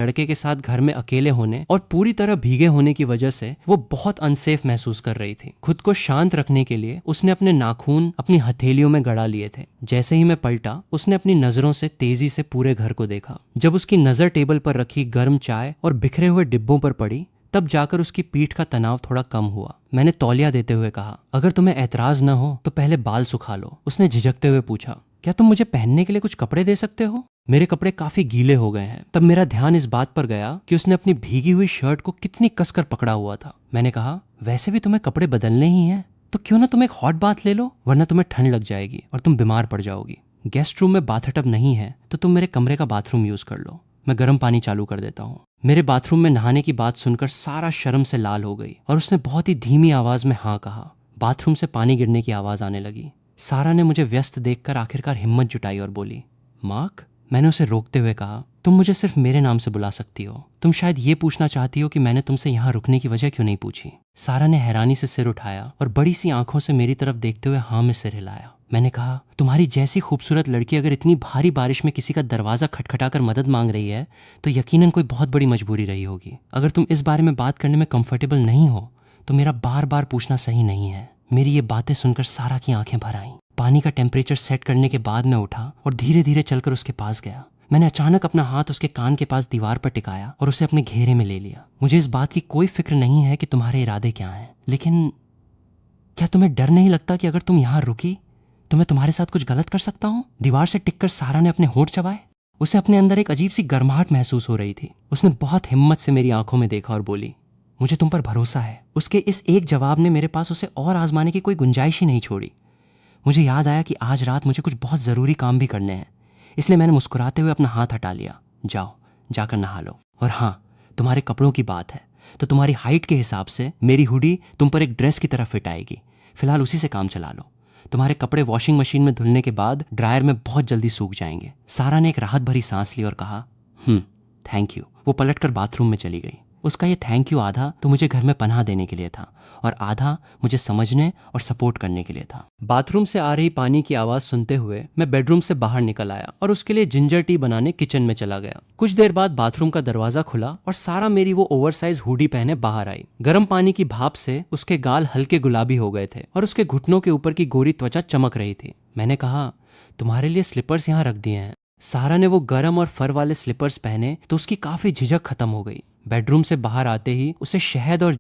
लड़के के साथ घर में अकेले होने और पूरी तरह भीगे होने की वजह से वो बहुत अनसेफ महसूस कर रही थी। खुद को शांत रखने के लिए उसने अपने नाखून अपनी हथेलियों में गड़ा लिए थे। जैसे ही मैं पलटा, उसने अपनी नजरों से तेजी से पूरे घर को देखा। जब उसकी नजर टेबल पर रखी गर्म चाय और बिखरे हुए डिब्बों पर पड़ी, तब जाकर उसकी पीठ का तनाव थोड़ा कम हुआ। मैंने तौलिया देते हुए कहा, अगर तुम्हें ऐतराज न हो तो पहले बाल सुखा लो। उसने झिझकते हुए पूछा, क्या तुम मुझे पहनने के लिए कुछ कपड़े दे सकते हो? मेरे कपड़े काफी गीले हो गए हैं। तब मेरा ध्यान इस बात पर गया कि उसने अपनी भीगी हुई शर्ट को कितनी कसकर पकड़ा हुआ था। मैंने कहा, वैसे भी तुम्हें कपड़े बदलने ही हैं, तो क्यों ना तुम एक हॉट बाथ ले लो, वरना तुम्हें ठंड लग जाएगी और तुम बीमार पड़ जाओगी। गेस्ट रूम में बाथटब नहीं है तो तुम मेरे कमरे का बाथरूम यूज कर लो, मैं गर्म पानी चालू कर देता हूँ। मेरे बाथरूम में नहाने की बात सुनकर सारा शर्म से लाल हो गई और उसने बहुत ही धीमी आवाज में हाँ कहा। बाथरूम से पानी गिरने की आवाज आने लगी। सारा ने मुझे व्यस्त देखकर आखिरकार हिम्मत जुटाई और बोली, मार्क। मैंने उसे रोकते हुए कहा, तुम मुझे सिर्फ मेरे नाम से बुला सकती हो। तुम शायद ये पूछना चाहती हो कि मैंने तुमसे यहाँ रुकने की वजह क्यों नहीं पूछी। सारा ने हैरानी से सिर उठाया और बड़ी सी आंखों से मेरी तरफ देखते हुए हाँ में सिर हिलाया। मैंने कहा, तुम्हारी जैसी खूबसूरत लड़की अगर इतनी भारी बारिश में किसी का दरवाजा खटखटाकर मदद मांग रही है तो यकीनन कोई बहुत बड़ी मजबूरी रही होगी। अगर तुम इस बारे में बात करने में कंफर्टेबल नहीं हो तो मेरा बार बार पूछना सही नहीं है। मेरी ये बातें सुनकर सारा की आंखें भर आईं। पानी का टेम्परेचर सेट करने के बाद मैं उठा और धीरे धीरे चलकर उसके पास गया। मैंने अचानक अपना हाथ उसके कान के पास दीवार पर टिकाया और उसे अपने घेरे में ले लिया। मुझे इस बात की कोई फिक्र नहीं है कि तुम्हारे इरादे क्या हैं, लेकिन क्या तुम्हें डर नहीं लगता कि अगर तुम यहाँ रुकी तो मैं तुम्हारे साथ कुछ गलत कर सकता हूँ? दीवार से टिककर सारा ने अपने होंठ चबाए। उसे अपने अंदर एक अजीब सी गर्माहट महसूस हो रही थी। उसने बहुत हिम्मत से मेरी आंखों में देखा और बोली, मुझे तुम पर भरोसा है। उसके इस एक जवाब ने मेरे पास उसे और आजमाने की कोई गुंजाइश ही नहीं छोड़ी। मुझे याद आया कि आज रात मुझे कुछ बहुत ज़रूरी काम भी करने हैं, इसलिए मैंने मुस्कुराते हुए अपना हाथ हटा लिया। जाओ, जाकर नहा लो। और हाँ, तुम्हारे कपड़ों की बात है तो तुम्हारी हाइट के हिसाब से मेरी हुडी तुम पर एक ड्रेस की तरह फिट आएगी। फिलहाल उसी से काम चला लो। तुम्हारे कपड़े वॉशिंग मशीन में धुलने के बाद ड्रायर में बहुत जल्दी सूख जाएंगे। सारा ने एक राहत भरी सांस ली और कहा, थैंक यू। वो पलटकर बाथरूम में चली गई। उसका ये थैंक यू आधा तो मुझे घर में पनाह देने के लिए था और आधा मुझे समझने और सपोर्ट करने के लिए था। बाथरूम से आ रही पानी की आवाज सुनते हुए मैं बेडरूम से बाहर निकल आया और उसके लिए जिंजर टी बनाने किचन में चला गया। कुछ देर बाद बाथरूम का दरवाजा खुला और सारा मेरी वो ओवरसाइज हुडी पहने बाहर आई। गर्म पानी की भाप से उसके गाल हल्के गुलाबी हो गए थे और उसके घुटनों के ऊपर की गोरी त्वचा चमक रही थी। मैंने कहा, तुम्हारे लिए स्लीपर्स यहाँ रख दिए हैं। सारा ने वो गर्म और फर वाले स्लीपर्स पहने तो उसकी काफी झिझक खत्म हो गई। बेडरूम से बाहर आते ही उसे शहद और